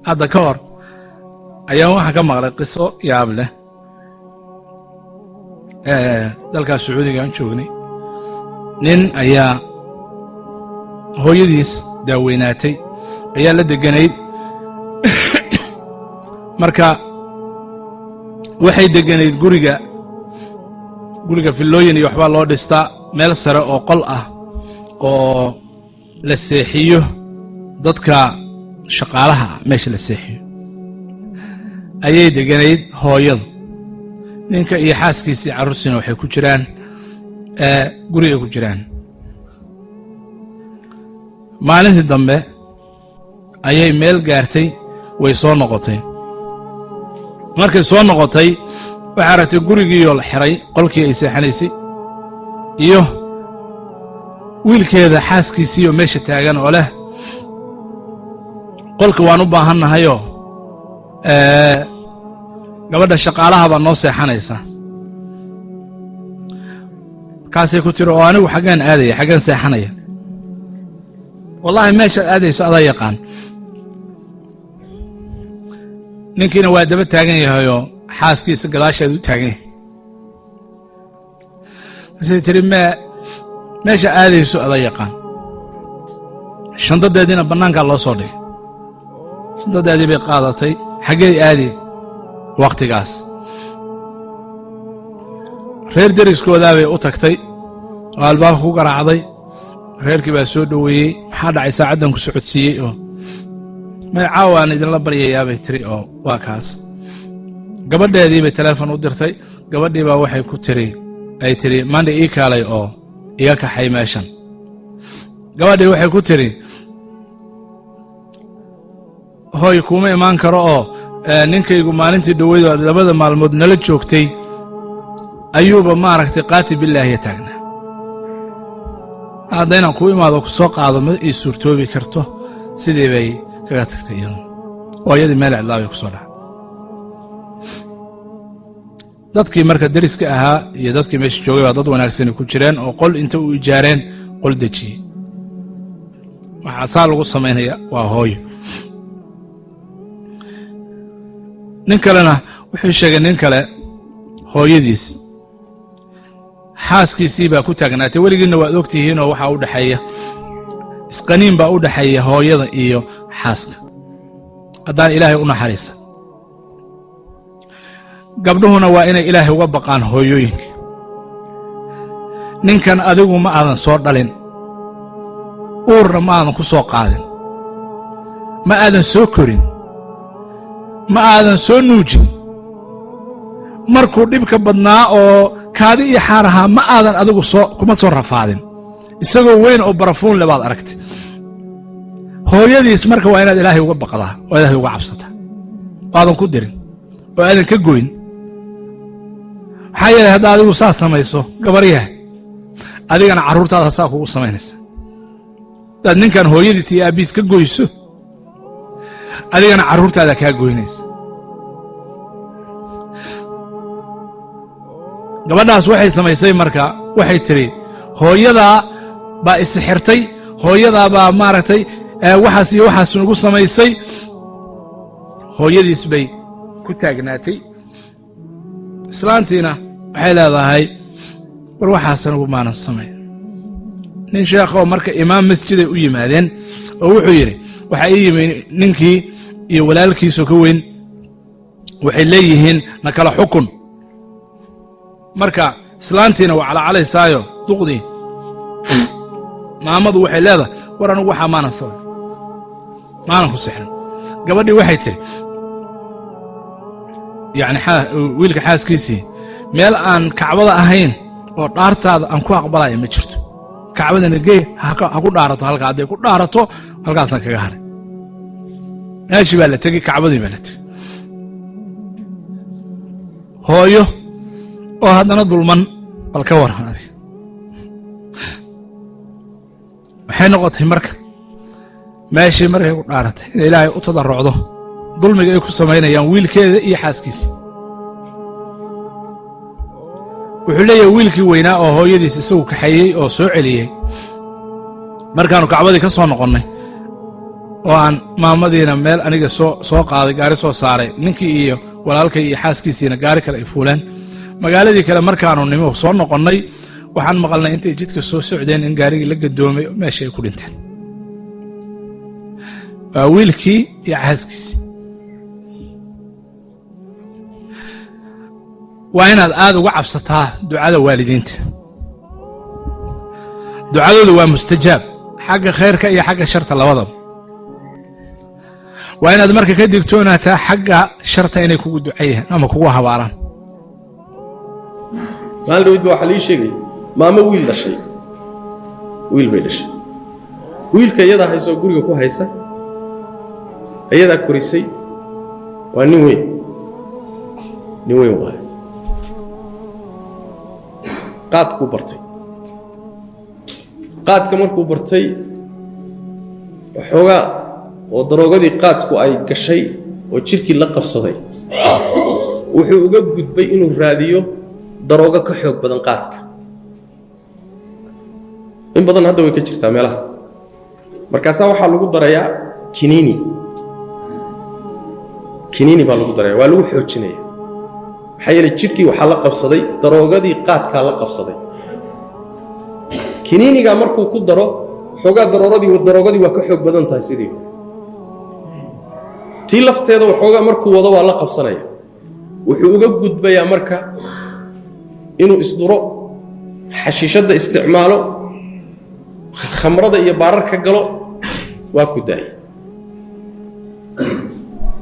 hadda ka hor ayaan waxaan ka maqlay qiso yaab leh dalkaas sacuudiga aan joognay nin ayaa hooyadiis daaweynaatay ayaa la deganayd marka waxay deganayd guriga fillooyin iyo waxbaa loo dhistaa meel sare oo qol ah oo la seexiyo dadka shaqaalaha meesha la seexiyo ayay deganayd hooyadu ninka iyo xaaskiisii carruursiina waxay ku jiraan guriga ku jiraan maalintii dambe ayay meel gaartay way soo noqotay markay soo noqotay waxay aragtay gurigiioo la xiray qolkii ay seexanaysay iyo wiilkeeda xaaskiisiioo meesha taagan oo leh qolka waan u baahannahayoo gabadha shaqaalaha baa noo seexanaysa markaasay ku tiri oo anigu xaggaan aadaya xaggaan seexanaya wallaahi meeshaad aadayso adaa yaqaan ninkiina waa daba taagan yahayoo xaaskiisa gadaasheed u taagan yahay markaasay tiri meesha aadayso adaa yaqaan shandadeediina bannaankaa loo soo dhigay shandadeedii bay qaadatay xaggey aadi wakhtigaas reer deriskoodaa bay u tagtay oo albaabka ku garaacday reerkii baa soo dhoweeyey maxaa dhacay saacaddan ku socodsiiyey oo magacaawaaan idinla baryayaa bay tiri oo waa kaas gabadheedii bay teleefon u dirtay gabadhii baa waxay ku tiri ay tiri maandha ii kaalay oo iga kaxay meeshan gabadhii waxay ku tiri hooy kuuma imaan karo oo ninkaygu maalintii dhoweydo aad labada maalmood nala joogtay ayuuba maaragtay qaati bilaahiya taagnaa hadda inaan kuu imaado ku soo qaado ma ii suurtoobi karto sidii bay kaga tagtay iyadu hooyadii meel cidlaa bay ku soo dhacay dadkii marka deriska ahaa iyo dadkii meesha joogay baa dad wanaagsani ku jireen oo qol inta u ijaareen qol dejiyey waxaa saa lagu samaynaya waa hooyo nin kalena wuxuu sheegay nin kale hooyadiis xaaskiisii baa ku taagnaatay weligiinna waad og tihiinoo waxaa u dhexeeya isqaniin baa u dhexeeya hooyada iyo xaaska haddaan ilaahay u naxariisa gabdhuhuna waa inay ilaahay uga baqaan hooyooyinka ninkan adigu ma aadan soo dhalin uurna ma aadan ku soo qaadin ma aadan soo korin ma aadan soo nuujin markuu dhibka badnaa oo kaadi iyo xaar ahaa ma aadan adigu kuma soo rafaadin isagoo weyn oo barafuun le baad aragtay hooyadiis marka waa inaad ilaahay uga baqdaa oo ilaahay uga cabsataa oo aadan ku dirin oo aadan ka goyn maxaa yeelay haddaa adigu saas samayso gabaryaha adigana carruurtaada saa kugu samaynaysa hadaad ninkan hooyadiis iyo aabbiis ka goyso adigana carruurtaada kaa goynaysa gabadhaas waxay samaysay marka waxay tidhi hooyadaa baa isixirtay hooyadaa baa maaragtay waxaas iyo waxaas nagu samaysay hooyadiis bay ku taagnaatay islaantiina waxay leedahay war waxaas anigu maanan samayn nin sheekhoo marka imaam masjiday u yimaadeen oo wuxuu yidhi waxaa ii yimi ninkii iyo walaalkiisoo ka weyn waxay leeyihiin na kala xukun marka islaantiina waa calacalaysaayo duqdii maamadu waxay leedahay war anugu waxaa maanan samayn maanan ku sixrin gabadhii waxay tihi yacni wiilka xaaskiisii meel aan kacbada ahayn oo dhaartaada aan ku aqbalaya ma jirto kacbadana gey ha ku dhaarato halkaa hadday ku dhaarato halkaasaan kaga haray meeshii baa la tegey kacbadii baa la tegey hooyo oo haddana dulman bal ka waran adig waxay noqotay marka meeshii markay ku dhaaratay inay ilaahay u tadarrucdo dulmiga ay ku samaynayaan wiilkeeda iyo xaaskiisa wuxuu leeyahay wiilkii weynaa oo hooyadiis isagu kaxeeyey oo soo celiyey markaannu kacbadii ka soo noqonnay oo aan maamadiina meel aniga soo qaaday gaari soo saaray ninkii iyo walaalkay iyo xaaskiisiina gaari kale ay fuuleen magaaladii kale markaanu nimo soo noqonnay waxaan maqalnay intay jidka soo socdeen in gaarigii la gadoomay meesha ay ku dhinteen waa wiilkii iyo xaaskiisii waa inaad aad uga cabsataa ducada waalidiinta ducadooda waa mustajaab xagga khayrka iyo xagga sharta labadaba waa inaad marka ka digtoonaataa xagga sharta inay kugu duceeyaan ama kugu habaaraan maalin dhawid baa waxaa lii sheegay maamo wiil dhashay wiil bay dhashay wiilka iyadaa haysoo guriga ku haysa iyadaa korisay waa nin weyn waaye qaadkuu bartay qaadka markuu bartay waxoogaa oo daroogadii qaadku ay gashay oo jidhkii la qabsaday wuxuu uga gudbay inuu raadiyo daroogo ka xoog badan qaadka in badan hadda way ka jirtaa meelaha markaasaa waxaa lagu darayaa kiniini baa lagu daraya waa lagu xoojinaya maxaa yeelay jidhkii waxaa la qabsaday daroogadii qaadkaa la qabsaday kiniinigaa markuu ku daro xoogaa daroogadii waa ka xoog badan tahay sidii tii lafteeda waxoogaa markuu wado waa la qabsanaya wuxuu uga gudbayaa marka inuu isduro xashiishadda isticmaalo khamrada iyo baararka galo waa ku daayay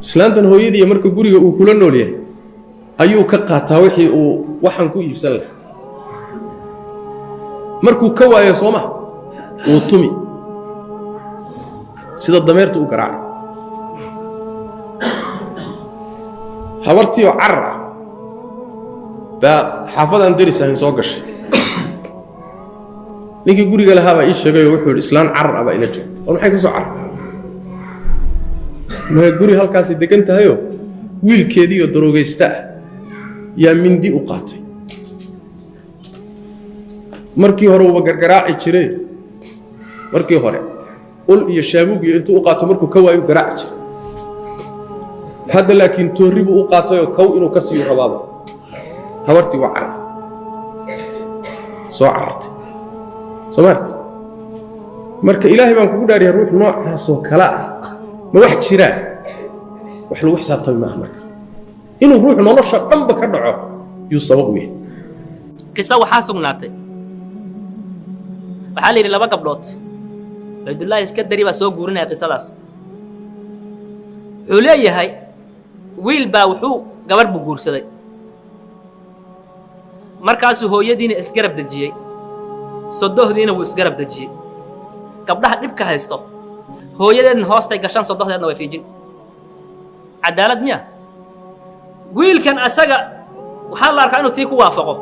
islaantan hooyadii marka guriga uu kula nool yahay ayuu ka qaataa wixii uu waxaan ku iibsan lahaa markuu ka waayo sooma uu tumi sida dameertu u garaacay habartii oo carar ah baa xaafadaan deris ahayn soo gashay ninkii guriga lahaa baa ii sheegay oo wuxuu yidhi islaan carar ah baa ila joogta war maxay ka soo carartay ma guri halkaasi degan tahayoo wiilkeediioo daroogaysta ah yaa mindi u qaatay markii hore uuba gargaraaci jiray markii hore ul iyo shaabuug iyo intuu u qaato markuu ka waayo garaaci jiray hadda laakiin toorri buu u qaatayoo kow inuu ka siiyo rabaaba habartii waa carar soo carartay soo maarti marka ilaahay baan kugu dhaariyaa ruux noocaasoo kale ah ma wax jiraan wax lagu xisaabtami maaha marka inuu ruux nolosha dhanba ka dhaco yuu sabab u yahay qiso waxaa sugnaatay waxaa la yidhi laba gabdhood cabdullaahi iska dari baa soo guurinaya qisadaas wuxuu leeyahay wiil baa gabarh buu guursaday markaasuu hooyadiina isgarab dejiyey sodohdiina wuu isgarab dejiyey gabdhaha dhibka haysto hooyadeedna hoostay gashaan sodohdeedna way fiijin cadaalad miya wiilkan asaga waxaa la arkaa inuu tii ku waafaqo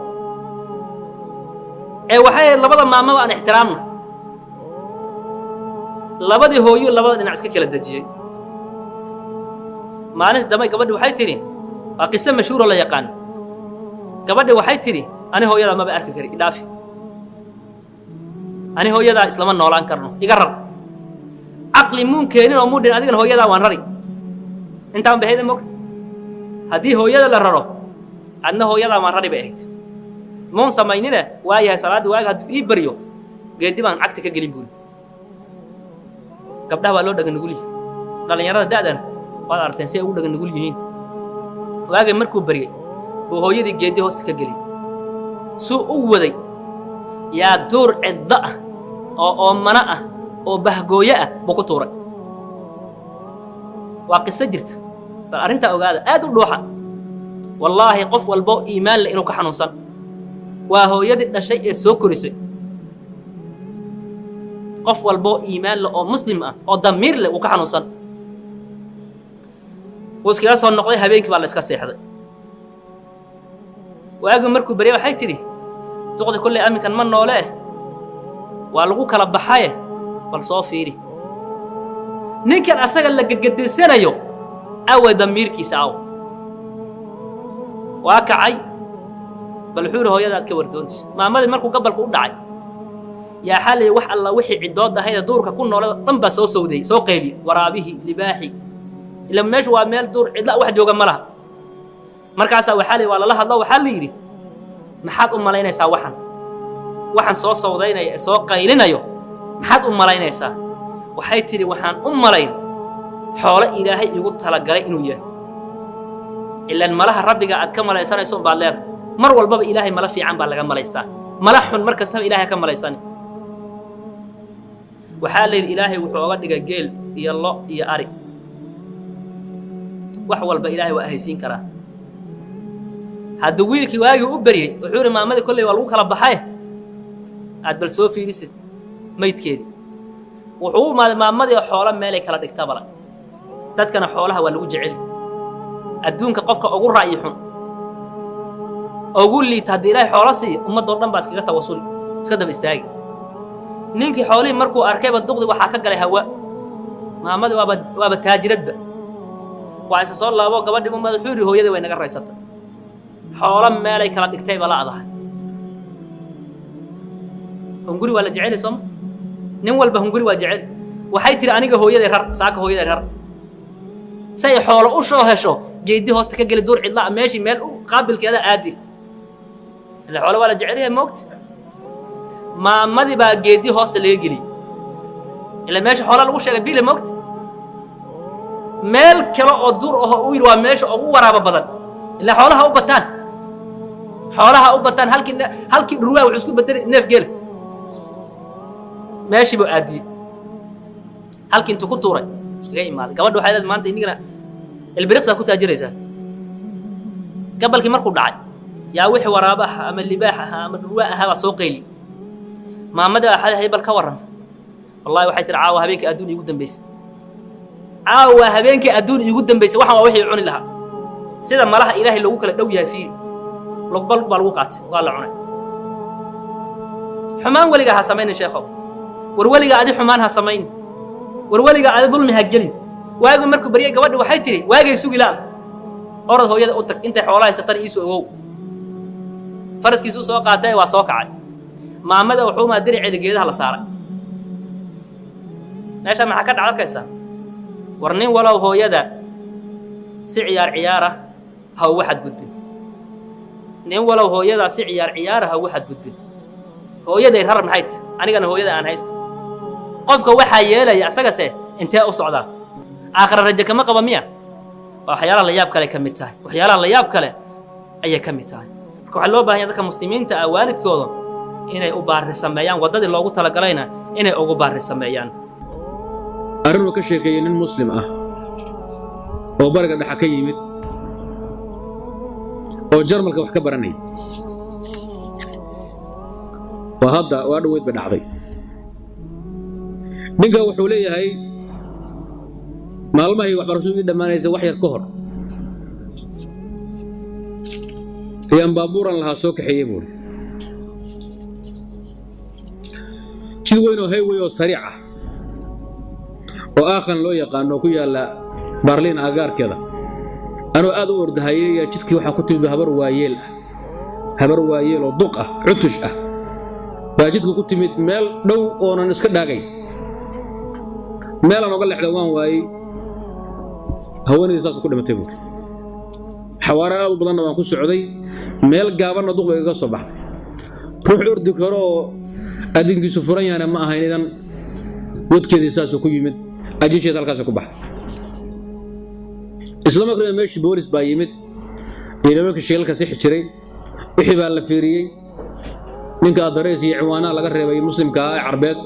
ee waxay ahayd labada maamaba aan ixtiraamno labadii hooyo labada dhinac iska kala dejiyey maalinta dambe gabadhi waxay tidhi waa qiso mashhuuroo la yaqaan gabadhi waxay tidhi ani hooyadaa maba arki kari idhaafi ani hooyadaa islama noolaan karno iga rar caqli muun keenin oo muudhin adigana hooyadaa waan rari intaan bahayda mogta haddii hooyada la raro adna hooyadaa waan rari bay ahayd muun samaynine waayahay salaaddii waaga hadduu ii baryo geedi baan cagta ka gelin buuri gabdhaha waa loo dhaga nugul yihi dhallinyarada da'dana waad aragteen si ay ugu dhaga nugul yihiin waagay markuu baryey buu hooyadii geedi hoosta ka geliyey suu u waday yaa duur ciddo ah oo oomano ah oo bahgooyo ah buu ku tuuray waa qiso jirta bal arrintaa ogaada aad u dhuuxa wallaahi qof walbo iimaan leh inuu ka xanuunsan waa hooyadii dhashay ee soo korisay qof walbo iimaan leh oo muslim ah oo damiir leh uu ka xanuunsan wuu iskaga soo noqday habeenkii baa la iska seexday waagi markuu baryay waxay tidhi duqdi kolley aminkan ma noole waa lagu kala baxaye bal soo fiiri ninkan asaga la gedgedinsanayo awe damiirkiisa aw waa kacay bal wuxuu yidhi hooyada aad ka wardoontis maamadii markuu gabalku u dhacay يا حالي وح الله وحي عدود هيدا دورك كون ولا ضمبا سو سودي سو قيلي ورابه لباحي لما مش واميل دور عدلا واحد جوجا ملها markaasa waxa la wala la hadlo waxa la yiri maxaad u malaynaysaa waxan soo sawdaynaya soo qaylinayo maxaad u malaynaysaa waxay tiri waxaan u malayn xoolo ilaahay igu tala galay inuu yahay ilaan malaha rabbiga aad ka malaysanayso baa leer mar walba ilaahay mala fiican baa laga malaystaa mala xun mar kasta ilaahay ka malaysan waxa la yiri ilaahay wuxuu uga dhigay geel iyo lo iyo ari wax walba ilaahay waa haysiin karaa هذا ويلك واجي أبري وحور ما مدى كله والو كلا بحاي عاد بالسوفي لسه ميت كذي وحور ما مدى حوله مالك كلا دكتابلا ده كان حولها والو جعل الدون كقفك أقول رأيهم أقول لي تهديله حراسي وما دورنا بس كذا تواصل كذا بيستاجي نينك حوالي مركو أركب الدغد وحكى على هواء ما مدى واب تاجرد وعسى صار الله وقبل ما حوري هو يدي وين قريسته حولا مالك لا دكتاي بلا عضها هنقولي ولا جعل صم نين والبا هنقولي ولا جعل waxay tiri aniga hooyaday rar saaka hooyaday rar say xoolo u soo hesho geedi hoosta ka gali door cidla meeshi meel u qaabilkeeda aadi la xoolo wala jaceliya moogta maamadii baa geedi hoosta laga gali ila meeshi xoolo lagu sheegay bil moogta meel kale oo dur oo u yiri waa meesha ugu waraaba badan ila xoolaha u bataan halkii dhurwaa wuxuu isku bedelay neef geel meeshi buu aadi halkii intuu ku tuuray iskaga imaaday gabadhu waxay leedahay maanta inigana ilbiriqsa ku taajiraysa gabalkii markuu dhacay yaa wixii waraabaha ama libaaxa ama dhurwaa aha soo qeyli maamada waxay hay bal ka waran wallahi waxay tir caawa habeenkii adduun igu dambeysay waxaan waa wixii cuni lahaa sida malaha ilaahay lagu kala dhow yahay fiiri laqbal baa lagu qaatay waa la cunay xumaan waliga ha sameeyna sheekhow war waliga adi xumaan ha sameeyna war waliga adi dulmi ha gelin waagu markuu bariyay gabadhu waxay tiri waagay sugi laad orad hooyada u tag intay xoolaha satan iisu ogow faraskiisu soo qaatay waa soo kacay maamada wuxuu ma diriceeda geedaha la saaray meesha maxaa ka dhacaysa war nin walaw hooyada si ciyaar ha waxad gudbin nin walaw hooyada si ciyaar ha waxad gudbin hooyaday rar maxay anigana hooyada aan haysto qofka waxa yeelay asaga see intee u socdaa aakhir rajo kama qaba miya waxyaalaha la yaab kale ka mid tahay waxyaalaha la yaab kale ayay ka mid tahay marka waxa loo baahan yahay dadka muslimiinta ah waalidkooda inay u baari sameeyaan wadadii loogu talagalayna inay ugu baari sameeyaan arrinuu ka sheekeeyay nin muslim ah oo bariga dhexa ka yimid oo jarmalka wax ka baranay waa dhaweyd ba dhacday ninka wuxuu leeyahay maalmahay waxbarashadu dhammaanaysa wax yar ka hor ayaan baabuuran lahaa soo kaxeeyey buuri jid weyn oo highway oo sariic ah oo aakhan loo yaqaano ku yaalla Berlin agaarkeeda anoo aad u ordahayay ayaa jidkii waxaa ku timid habar waayeel oo duq ah cutush ah baa jidku ku timid meel dhow oonan iska dhaagay meelaan oga leexda waan waayey haweenaydii saas ku dhimatay buuri xawaare aad u badanna waan ku socday meel gaabanna duq bay iga soo baxday ruux ordi karo oo adinkiisu furan yahana ma ahayn idan wadkeedii saasuu ku yimid ajisheed halkaasuu ku baxday isla markiiba meeshii boolis baa yimid ciidamadka shilalka sixi jiray wixii baa la fiiriyey ninka adrees iyo ciwaanaha laga reebay muslimka ah ee carbeed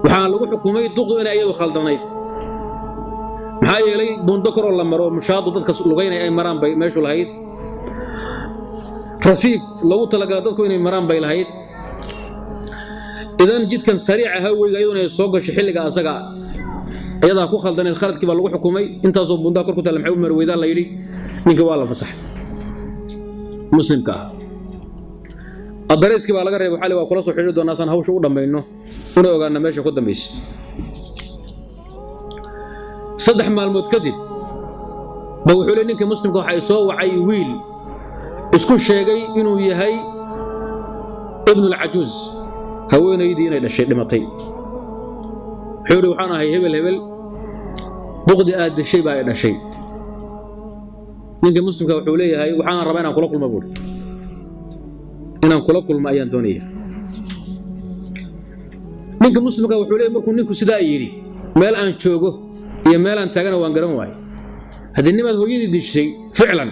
waxaa lagu xukumay duqdu inay iyadu khaldanayd maxaa yeelay buundo koroo la maro mushaadu dadka lugaynaya ay maraan bay meeshu lahayd rasiif lagu talagala dadku inay maraan bay lahayd idan jidkan sariica haweyga iyaduna ay soo gasho xilliga asaga ayadaa ku khaldanayd khaladkii baa lagu xukumay intaasoo buundaa kor ku taalla maxay u marweydaan la yidhi ninka waa la fasaxay muslimka ah adreeskii baa laga reebay xali waa kula soo xidhiiri doonaa saan hawsha u dhammayno una ogaana meesha ku dambaysay 3 maalmood kadib ba wuxuu leeyahay ninka muslimka waxa soo wacay wiil isku sheegay inuu yahay ibn al-ajuz haweenaydii inay dhashay dhimatay wuxuu yidhi waxaan ahay hebel hebel duqdi aad dashay baa ay dhashay ninka muslimka wuxuu leeyahay waxaan rabaa inaan kula kulmo buuri inaan kula kulmo ayaan doonaya ninka muslimka wuxuu leeyahay markuu ninku sidaa yidhi meel aan joogo iyo meel aan taagana waan garan waayay haddii nimaad hooyadii dishay ficlan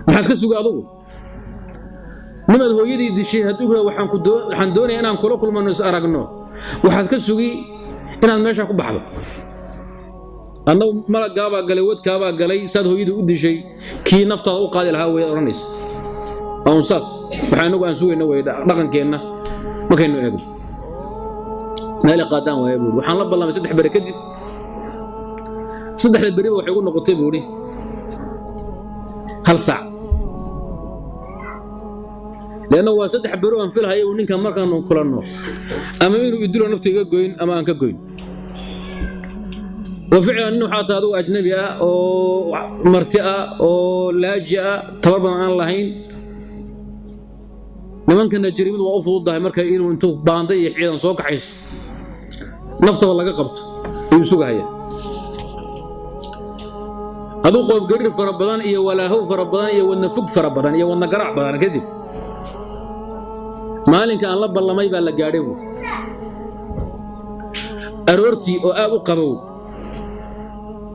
maxaad ka suga adugu nimaad hooyadii dishay hadduu waxaan doonaya inaan kula kulmano is aragno waxaad ka sugi inaad meesha ku baxdo annagu malagaabaa galay wadkaabaa galay saad hooyadii u dishay kii naftaada u qaadi lahaa way odhanaysa aan saas waxa anagu aan sugayna way dhaqankeenna markaynu eegno meel qaadaan waay buuri waxaan la ballamay 3 bari kadib 3 bari waxay ugu noqotay buuri hal saac لأنه هو 3 bari aan filhayo uu ninka markaan kulanno ama inuu idilo naftiga goyn ama aan ka goyn وفعلا انه حتى هذا اجنبي او مرتئه او لاجئه تبربن aan lahayn nimankana jariimadu waa u fududahay marka inuu intuu baanday iyo ciidan soo kaxayso naftaba laga qabto ayuu sugaya aduu qof garir fara badan iyo walaahow fara badan iyo wadna fog fara badan iyo wadna garaac badan kadib maalinka aan la ballamay baa la gaadhay aroortii oo aad u qabow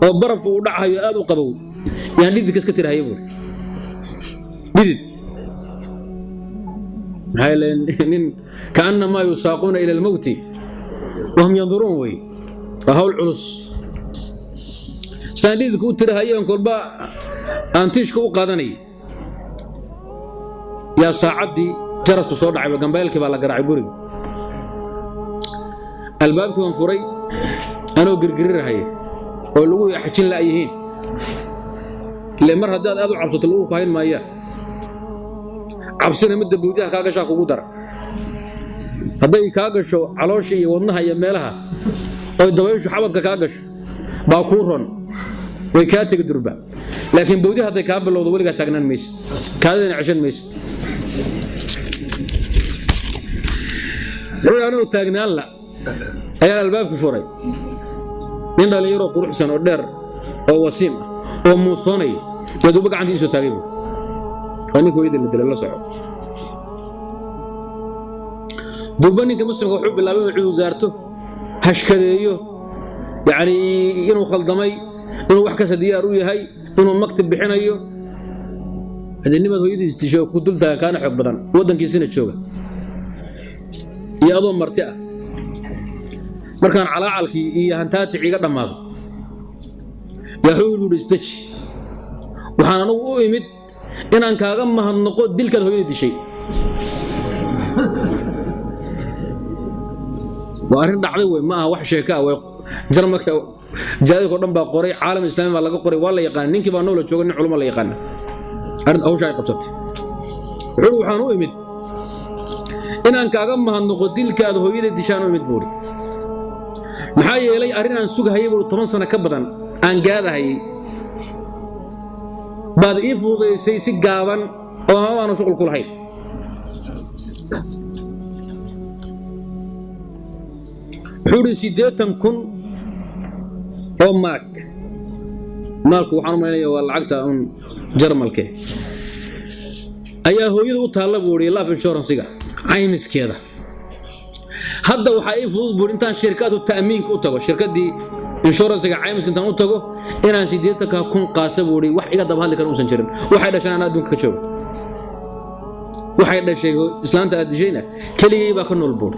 oo baraf uu dhacayo aad u qabow yaan dhidid iska tirahayo buur dhidid haylen kaanna ma yusaaquna ila al-maut wa hum yanzurun way hawl culus saandid ku tirahayo kolba antishka u qaadanay ya saacadi jaratu soo dhacay gambeelkii baa la garaacay guriga albaabkii waan furay anoo girgirirahay oo lagu xajin la yihiin le mar hadaad aad u cabsato lagu ku hayn maaya cabsina mid buudiyaha kaaga shaa kugu dar haday kaaga gasho calooshii iyo wadnaha iyo meelahaas oo dabayshu xabadka kaaga gasho baa ku ron way ka tagi durba laakiin buudiyaha haday ka bilowdo waliga taagnaan mees kaadina cashan mees ruuxaanu taagnaan la ayaa albaabku furay nin dhalinyaro quruxsan oo dheer oo wasiim oo muusoonay yadu gacantiisa taagay anigu idin dilay la soco dubaninka muslimka wuxuu bilaabay inuu ciidaarto hashkadeeyo yaani inuu khaldamay inuu wax ka diyaar u yahay inuu maktab bixinayo hadinimad hooyadiis tisho ku dultaa kaana xog badan wadankiisina jooga iyo adoo marti ah markaan calaacalkii iyo hantaati iga dhamaado yaa wuxuu istaji waxaan anagu u imid inaan kaaga mahadnaqo dilkaad hooyadii dishay waa arrin dhacday way ma aha wax sheeka way jarmalka jaadiko dhan baa qoray caalam islaami baa laga qoray waa la yaqaan ninkii baa noola jooga nin culimo la yaqaan arrin hawsha ay qabsatay wuxuu waxaan u imid inaan kaaga mahadnaqo dilkaad hooyadii dishaan u imid buuri maxaa yeelay arrin aan sugahayay buu 10 sano ka badan aan gaadahayay baad ii fududaysay si gaaban oo aan shaqo ku lahayn wuxuu 80,000 oo maalku waxaan maleeyaa waa lacagta jarmalka ayaa hooyadu u taala buuri life insurance-ga caymiskeeda hadda waxa ay fudud buur intaan shirkadu taamiinka u tago shirkadii insurance-ga caymiska intaan u tago inaan 80,000 qaato buuri wax iga daba hadli karo uusan jirin waxay dhashaan adduunka ka joogo waxay dhashay islaanta aad dishayna kaliya baa ka nool buur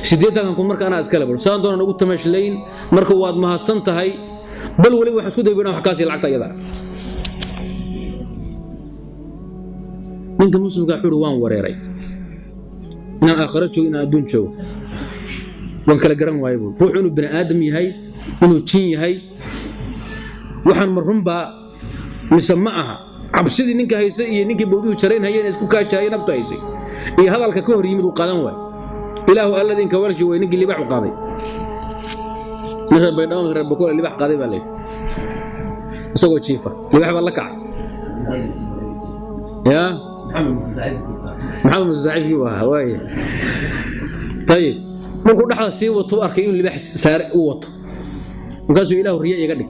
80,000 marka ana askala buur saan doonaan ugu tamashlayn marka waad mahadsan tahay bal wali wax isku daybina wax kaasi lacagta iyada ninka muslimka xuru waan wareeray inaan aakhira joogo inaan adduun joogo waan kala garan waayay ruux inuu bini aadam yahay inuu jin yahay waxaan marhumba mise ma aha cabsidii ninka haysa iyo ninkii bowdihu jarayn hayeen isku kaajaayeen nafta haysay iyo hadalka ka hor yimid uu qaadan waay ilaahu alladin ka walshi way ninkii libax qaaday min rabbi dhaw rabbi kula libax qaaday baa leeyahay isagoo jiifa libax baa la kacay ya محمد مساعد في واي طيب markuu dhaxda sii wato arkay in libax saar u wato markaasuu ilaahu riya iga dhig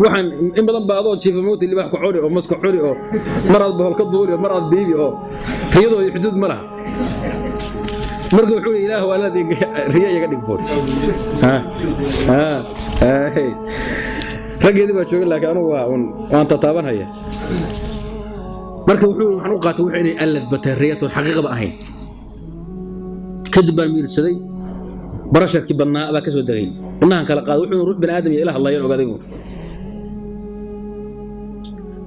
waxaan in badan baadoo jiif mooti libax ku curi oo maska curi oo marad bahol ka duuli oo marad biibi oo riyadu ay xuduud ma laha markuu wuxuu ilaahu walaad riya iga dhig boor rageedii baa joogay laakiin anigu waan tataabanaya marka wuxuu waxaan u qaatay wuxuu inay allad batay riyatu xaqiiqaba ahayn kadib baan miirsaday barasharkii badnaa baa ka soo degay inaan kala qaado wuxuu ruux bani aadam iyo ilaah hadlayaan ogaaday buu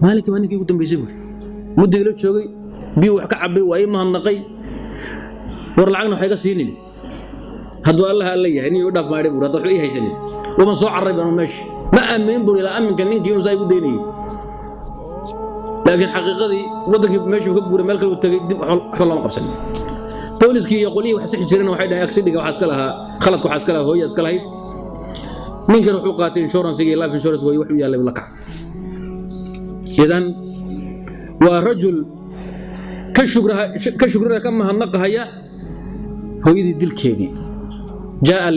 maalintii waa ninkii ugu dambeysay buu muddo ila joogay biyo wax ka cabay waa ii mahadnaqay war lacagna waxay ka siinin hadduu allah alla yahay inuu dhaaf maaday buu hadda wuxuu ii haysanin wama soo carray baan meesh ma aamin buu ila aaminka ninkii inuu saay u deynay laakiin xaqiiqadii wadankii meeshuu ka guuray meel kale uu tagay dib wax lama qabsan booliskii iyo qolihii wax sax jireen waxay dhahay accident waxa iska lahaa khaladku waxa iska lahaa hooyo iska lahayd ninkan wuxuu qaatay insurance iyo life insurance way wax u yaalay la kac idan waa rajul ka shukraha kama hanaqaya hooyadii dilkeedii jaa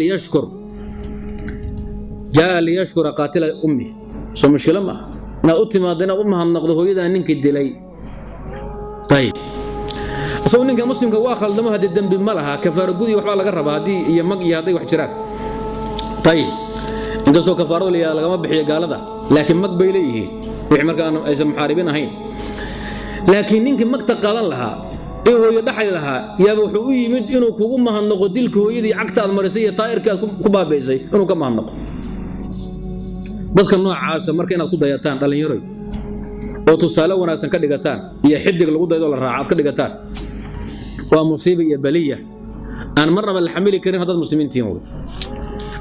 liyashkur qaatila ummi soo mushkila ma na u timaadina u mahadnaqdo hooyada ninkii dilay tayib asoo ninka muslimka waa khaldamo hadii dambi ma laha kafaaro gudi waxba laga rabaa hadii iyo mag iyo haday wax jiraan tayib inkastoo kafaarada liya lagama bixiyo gaalada laakiin mag bay leeyihiin wixii markaan aysan muxaaribiin ahayn laakiin ninkii magta qaadan lahaa ee hooyo dhaxay lahaa yaaba wuxuu u yimid inuu kugu mahadnaqo dilka hooyadii cagta aad marisay iyo taayirka aad ku baabaysay inuu ka mahadnaqo dadka noocaas marka inaad ku dayataan dhalinyaro oo tusaale wanaagsan ka dhigataan iyo xidig lagu daydo la raacaad ka dhigataan waa musiibo iyo baliya aan marnaba la xamili karin haddaad muslimiintiin way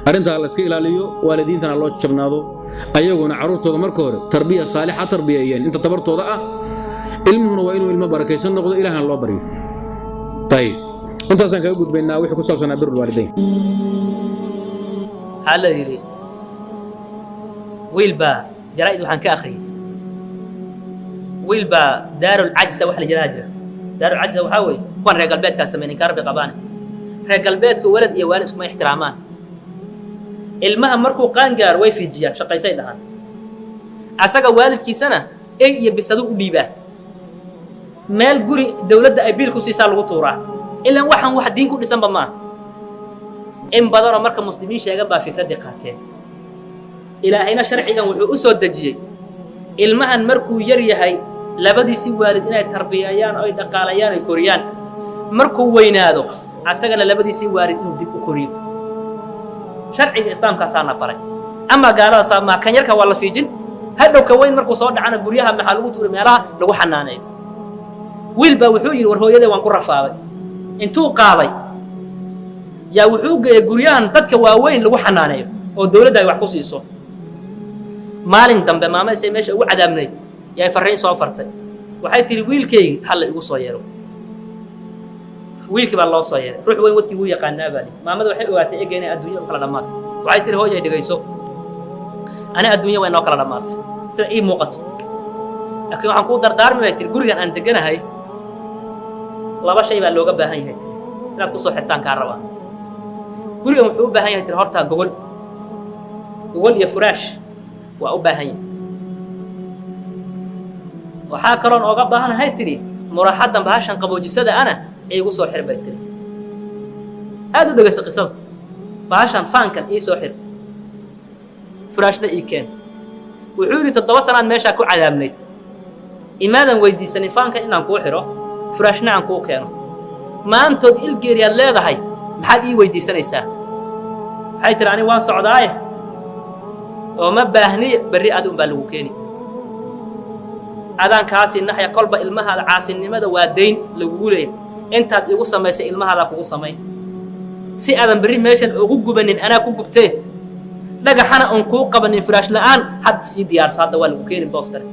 arrintaa la iska ilaaliyo waalidiintana loo jabnaado ayaguna carruurtooda marka hore tarbiya saalixa tarbiyeeyeen inta tabartooda ah ilmuhuna waa inuu ilmo barakaysan noqdo ilaahana loo baryo tayib intaasaan kaga gudbaynaa wixii ku saabsanaa birul waalidayn waxaa la yidhi wiil baa jaraa'id waxaan ka akhriyey wiil baa daarul cajsa wax la yidhaha jira daarul cajsa waxaa weeye kuwan reer galbeedkaa sameyn inkaa rabbi qabaane reer galbeedku walad iyo waalid iskuma ixtiraamaan ilmaha markuu qaan gaaro way fiijiyaan shaqaysay dhahaan asaga waalidkiisana ey iyo bisadu u dhiibaa meel guri dawladda ay biil ku siisaa lagu tuuraa ilaan waxaan wax diin ku dhisanba maaha in badanoo marka muslimiin sheegan baa fikraddii qaateen ilaahayna sharcigan wuxuu u soo dejiyey ilmahan markuu yar yahay labadiisii waalid inay tarbiyeeyaan oy dhaqaalayaan oy koriyaan markuu weynaado asagana labadiisii waalid inuu dib u koriyo sharciga islaamkaasaana baray ama gaaladaasa maa kan yarka waa la fiijin hadhow ka weyn markuu soo dhacana guryaha maxaa lagu tuuray meelaha lagu xanaaneeyo wiil baa wuxuu yidhi war hooyaday waan ku rafaaday intuu qaaday yaa wuxuu geeyey guryahan dadka waaweyn lagu xanaaneeyo oo dawladda ay wax ku siiso maalin dambe maamadaysay meesha ugu cadaabnayd yaay farriin soo fartay waxay tihi wiilkaygi halla igu soo yeero wiilkii baa loo soo yeeray ruux weyn wadkii wuu yaqaanaa baa li maamada waxay ogaatay ega inay adduunya u kala dhammaatay waxay tihi hooyay dhegayso ani adduunya waa inoo kala dhammaatay sida ii muuqato laakiin waxaan kuu dardaarmi bay tihi gurigan aan deganahay laba shay baa looga baahan yahay tiri inaad ku soo xirtaan kaa rabaa gurigan wuxuu u baahan yahay tiri hortaa gogol iyo furaash waa u baahan yahay waxaa kaloon ooga baahanahay tiri muraaxadan bahashan qaboojisada ana iigu soo xir bay tiri aad u dhegaysa qisada bahashan faankan ii soo xir furaashna ii keen wuxuu yidhi 7 sanaan meeshaa ku cadaabnayd imaadan weydiisanin faankan inaan kuu xiro furaashna aan kuu keeno maantood ilgeeriyaad leedahay maxaad ii weydiisanaysaa waxay tiri ani waan socdaaye oo ma baahniy berri adi unbaa lagu keeni adaan kaasii naxya kolba ilmahaada caasinimada waa dayn lagugu leeyahay intaad igu samaysay ilmahaada kugu samayn si aadan berri meeshan ugu gubanin anaa ku gubtee dhagaxana oon kuu qabanin firaash la'aan hadda sii diyaarso hadda waa lagu keenin boos kale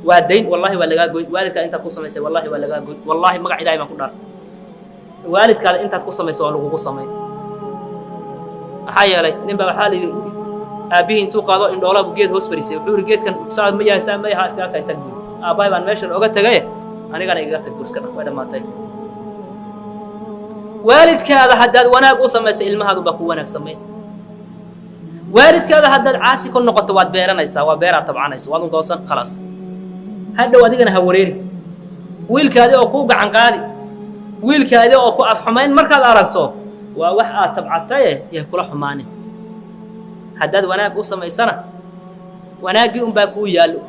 waa dayn wallahi waa lagaa goyn waalidkaada intaad ku samaysay wallahi waa lagaa goyn wallahi magac ilaahay baan ku dhaartay waalidkaada intaad ku samaysay waa lagugu samayn maxaa yeelay nin baa waxaa la yidhi aabbihii intuu qaado indhoolaabu geed hoos fariisay wuxuu yidhi geedkan saad ma yahay saa ma yahaa iskaga kay tag buuri aabbahay baan meeshan oga tagaye anigana igaga tag guriska dhaq way dhammaatay waalidkaada haddaad wanaag u samaysay ilmahaadu baa ku wanaag sameey waalidkaada haddaad caasi ku noqoto waad beeranaysaa waa beeraad tabcanayso waad unkoosan khalaas hadhow adigana ha wareeri wiilkaadii oo kuu gacan qaadi wiilkaadii oo ku afxumayn markaad aragto waa wax aad tabcataye ee kula xumaanin haddaad wanaag u samaysana wanaaggii unbaa kuu yaallo